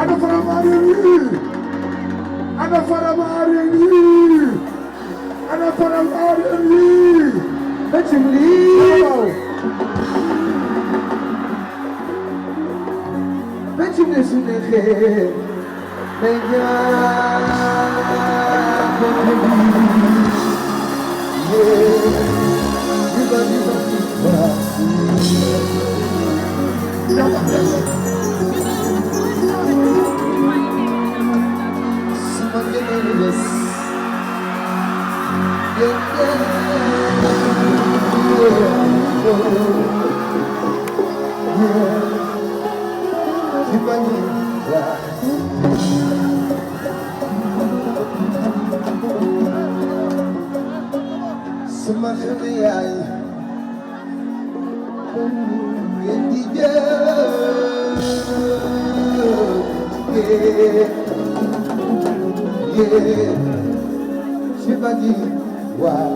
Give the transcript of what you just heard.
Ana Faramareni, Ana Faramareni, Ana Faramareni. Becim lii, becim ne su neexee, day ñaan sama xel yaay ngeen di jël si bagi waaw